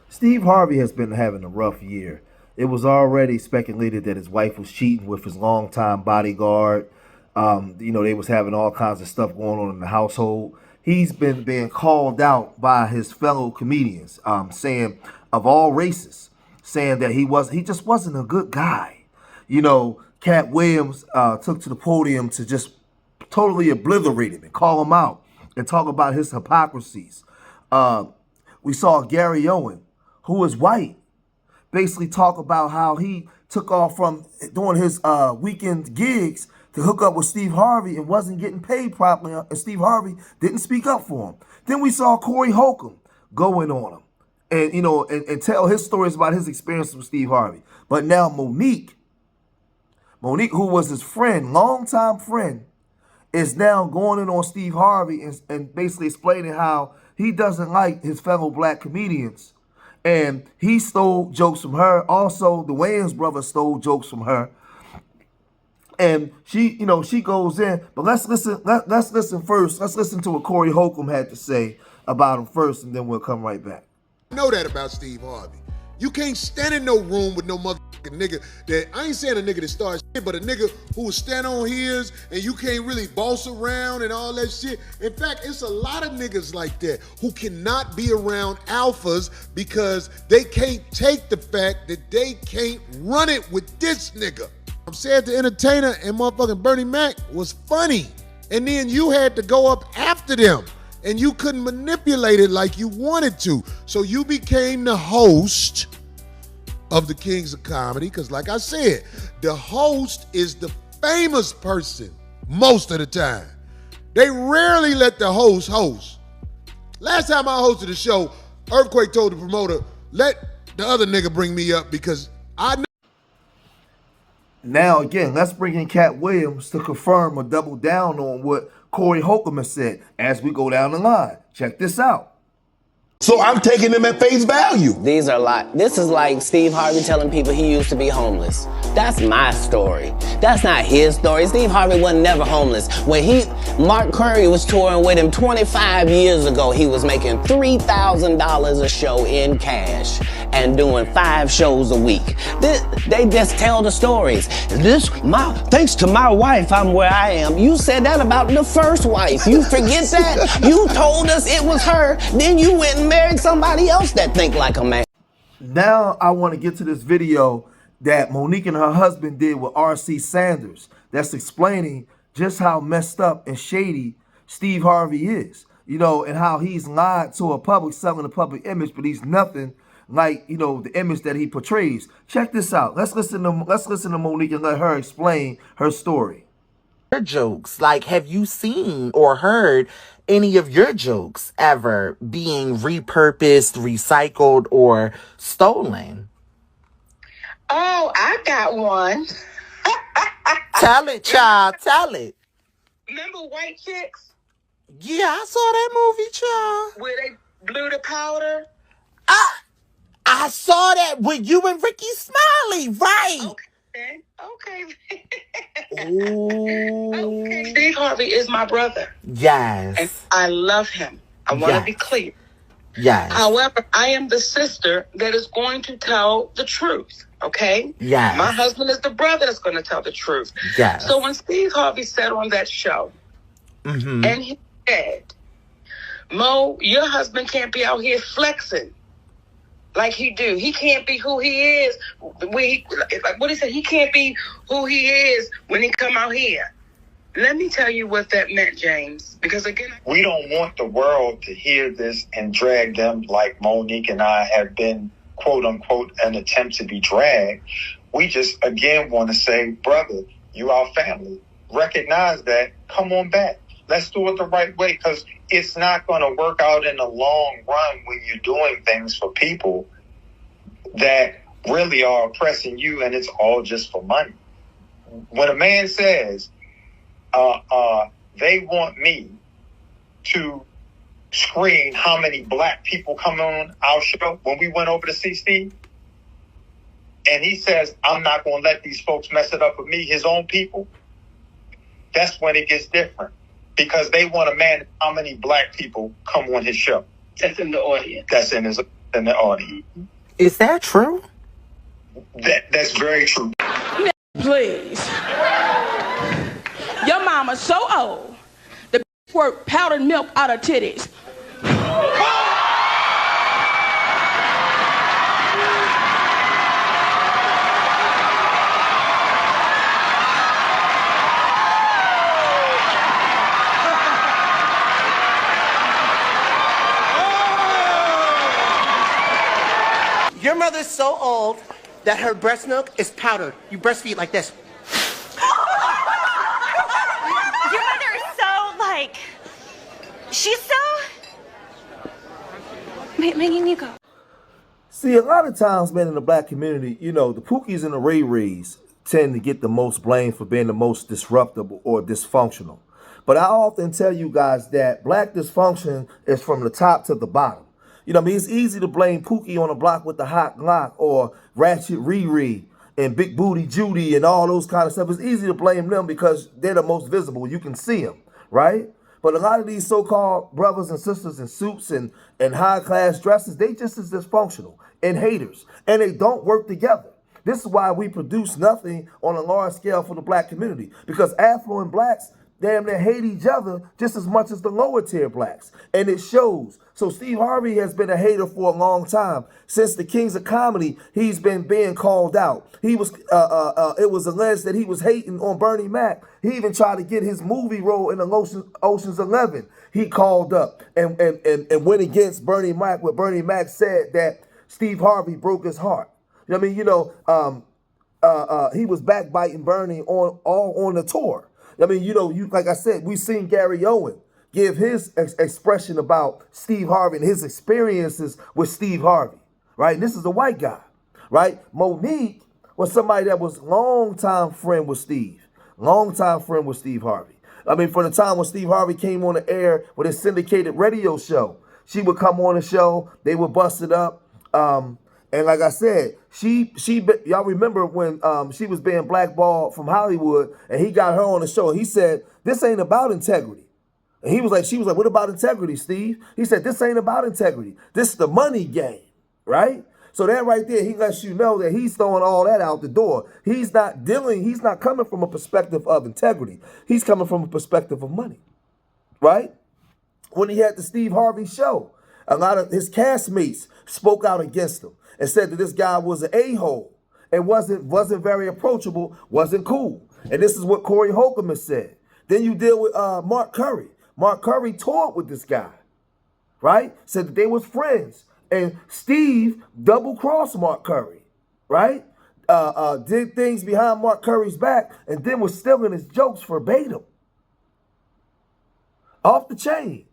Steve Harvey has been having a rough year. It was already speculated that his wife was cheating with his longtime bodyguard. They was having all kinds of stuff going on in the household. He's been being called out by his fellow comedians, saying of all races, saying that he just wasn't a good guy. Cat Williams took to the podium to just totally obliterate him and call him out and talk about his hypocrisies. We saw Gary Owen, who is white, basically talk about how he took off from doing his weekend gigs to hook up with Steve Harvey and wasn't getting paid properly, and Steve Harvey didn't speak up for him. Then we saw Corey Holcomb going on him and tell his stories about his experience with Steve Harvey. But now Monique, who was his friend, longtime friend, is now going in on Steve Harvey and basically explaining how he doesn't like his fellow black comedians. And he stole jokes from her. Also, the Wayans brothers stole jokes from her. And she goes in. But let's listen first. Let's listen to what Corey Holcomb had to say about him first, and then we'll come right back. I know that about Steve Harvey. You can't stand in no room with no motherfucking nigga that, I ain't saying a nigga that starts shit, but a nigga who will stand on his and you can't really boss around and all that shit. In fact, it's a lot of niggas like that who cannot be around alphas because they can't take the fact that they can't run it with this nigga. I'm saying the entertainer and motherfucking Bernie Mac was funny. And then you had to go up after them. And you couldn't manipulate it like you wanted to. So you became the host of the Kings of Comedy. Because like I said, the host is the famous person most of the time. They rarely let the host host. Last time I hosted a show, Earthquake told the promoter, let the other nigga bring me up because I know. Now, again, let's bring in Cat Williams to confirm or double down on what Corey Holcomb has said as we go down the line. Check this out. So I'm taking them at face value. These are a lot. This is like Steve Harvey telling people he used to be homeless. That's my story. That's not his story. Steve Harvey wasn't never homeless. When Mark Curry was touring with him 25 years ago, he was making $3,000 a show in cash and doing 5 shows a week. They just tell the stories. Thanks to my wife, I'm where I am. You said that about the first wife. You forget that? You told us it was her, then you went and married somebody else that think like a man. Now I want to get to this video that Monique and her husband did with R.C. Sanders that's explaining just how messed up and shady Steve Harvey is, and how he's lied to a public, selling a public image, but he's nothing like, the image that he portrays. Check this out. Let's listen to Monique and let her explain her story. Her jokes, like, have you seen or heard any of your jokes ever being repurposed, recycled, or stolen? Oh, I got one. Tell it, child. Tell it. Remember White Chicks? Yeah, I saw that movie, child. Where they blew the powder? I saw that with you and Ricky Smiley, right? Okay. Ooh. Okay. Steve Harvey is my brother. Yes. And I love him. I want to be clear. Yes. However, I am the sister that is going to tell the truth. Okay? Yes. My husband is the brother that's going to tell the truth. Yes. So when Steve Harvey said on that show, and he said, Mo, your husband can't be out here flexing like he do. He can't be who he is. What he said, he can't be who he is when he come out here. Let me tell you what that meant, James. Because again, we don't want the world to hear this and drag them like Monique and I have been, quote unquote, an attempt to be dragged. We just, again, want to say, brother, you our family. Recognize that. Come on back. Let's do it the right way, because it's not going to work out in the long run when you're doing things for people that really are oppressing you, and it's all just for money. When a man says, they want me to screen how many black people come on our show when we went over to see Steve, and he says, I'm not going to let these folks mess it up with me, his own people, that's when it gets different. Because they want to manage how many black people come on his show. That's in the audience. That's in his in the audience. Is that true? That's very true. Please. Your mama's so old, the squirt powdered milk out of titties. Your mother's so old that her breast milk is powdered. You breastfeed like this. Your mother is so, like, she's so... Megan, you go. See, a lot of times, man, in the black community, you know, the Pookies and the Ray Rays tend to get the most blame for being the most disruptive or dysfunctional. But I often tell you guys that black dysfunction is from the top to the bottom. You know what I mean? It's easy to blame Pookie on the block with the hot Glock or Ratchet Riri and Big Booty Judy and all those kind of stuff. It's easy to blame them because they're the most visible. You can see them, right? But a lot of these so-called brothers and sisters in suits and high-class dresses, they just as dysfunctional and haters, and they don't work together. This is why we produce nothing on a large scale for the black community, because affluent blacks damn near hate each other just as much as the lower tier blacks, and it shows. So Steve Harvey has been a hater for a long time. Since the Kings of Comedy, he's been being called out. He was, it was alleged that he was hating on Bernie Mac. He even tried to get his movie role in the Ocean's 11. He called up and went against Bernie Mac, where Bernie Mac said that Steve Harvey broke his heart. You know what I mean? You know, he was backbiting Bernie on the tour. I mean, you know, like I said, we've seen Gary Owen give his expression about Steve Harvey and his experiences with Steve Harvey, right? And this is a white guy, right? Monique was somebody that was longtime friend with Steve Harvey. I mean, from the time when Steve Harvey came on the air with his syndicated radio show, she would come on the show, they would bust it up. And like I said, y'all remember when she was being blackballed from Hollywood and he got her on the show and he said, this ain't about integrity. And she was like, what about integrity, Steve? He said, this ain't about integrity. This is the money game, right? So that right there, he lets you know that he's throwing all that out the door. He's not coming from a perspective of integrity. He's coming from a perspective of money, right? When he had the Steve Harvey show, a lot of his castmates spoke out against him and said that this guy was an a-hole and wasn't very approachable, wasn't cool. And this is what Corey Holcomb has said. Then you deal with Mark Curry. Mark Curry toured with this guy, right? Said that they was friends. And Steve double-crossed Mark Curry, right? Did things behind Mark Curry's back and then was stealing his jokes verbatim. Off the chain.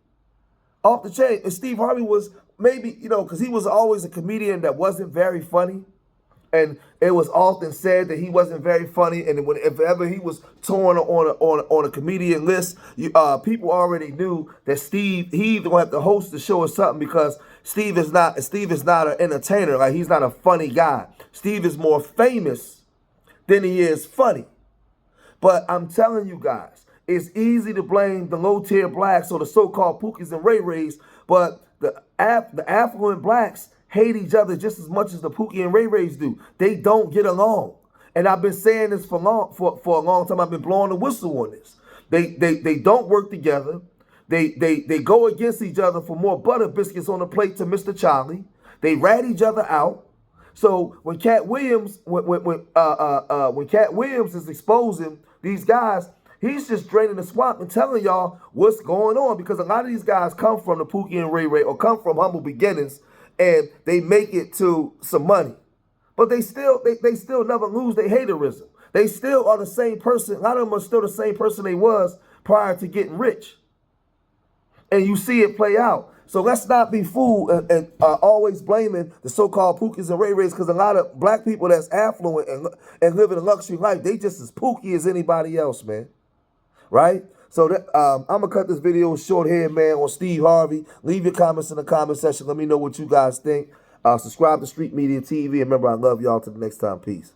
And Steve Harvey was maybe, you know, because he was always a comedian that wasn't very funny. And it was often said that he wasn't very funny. And if ever he was torn on a comedian list, people already knew that Steve, he either going to have to host the show or something, because Steve is not an entertainer. Like, he's not a funny guy. Steve is more famous than he is funny. But I'm telling you guys, it's easy to blame the low-tier blacks or the so-called Pookies and Ray Rays, but the affluent blacks hate each other just as much as the Pookie and Ray Rays do. They don't get along. And I've been saying this for a long time. I've been blowing the whistle on this. They don't work together. They go against each other for more butter biscuits on the plate to Mr. Charlie. They rat each other out. So when Cat Williams when Cat Williams is exposing these guys, he's just draining the swamp and telling y'all what's going on, because a lot of these guys come from the Pookie and Ray Ray or come from humble beginnings, and they make it to some money. But they still never lose their haterism. They still are the same person. A lot of them are still the same person they was prior to getting rich. And you see it play out. So let's not be fooled and always blaming the so-called Pookies and Ray Rays, because a lot of black people that's affluent and living a luxury life, they just as Pookie as anybody else, man. Right? So I'm going to cut this video short here, man, on Steve Harvey. Leave your comments in the comment section. Let me know what you guys think. Subscribe to Street Media TV. And remember, I love y'all. Till the next time. Peace.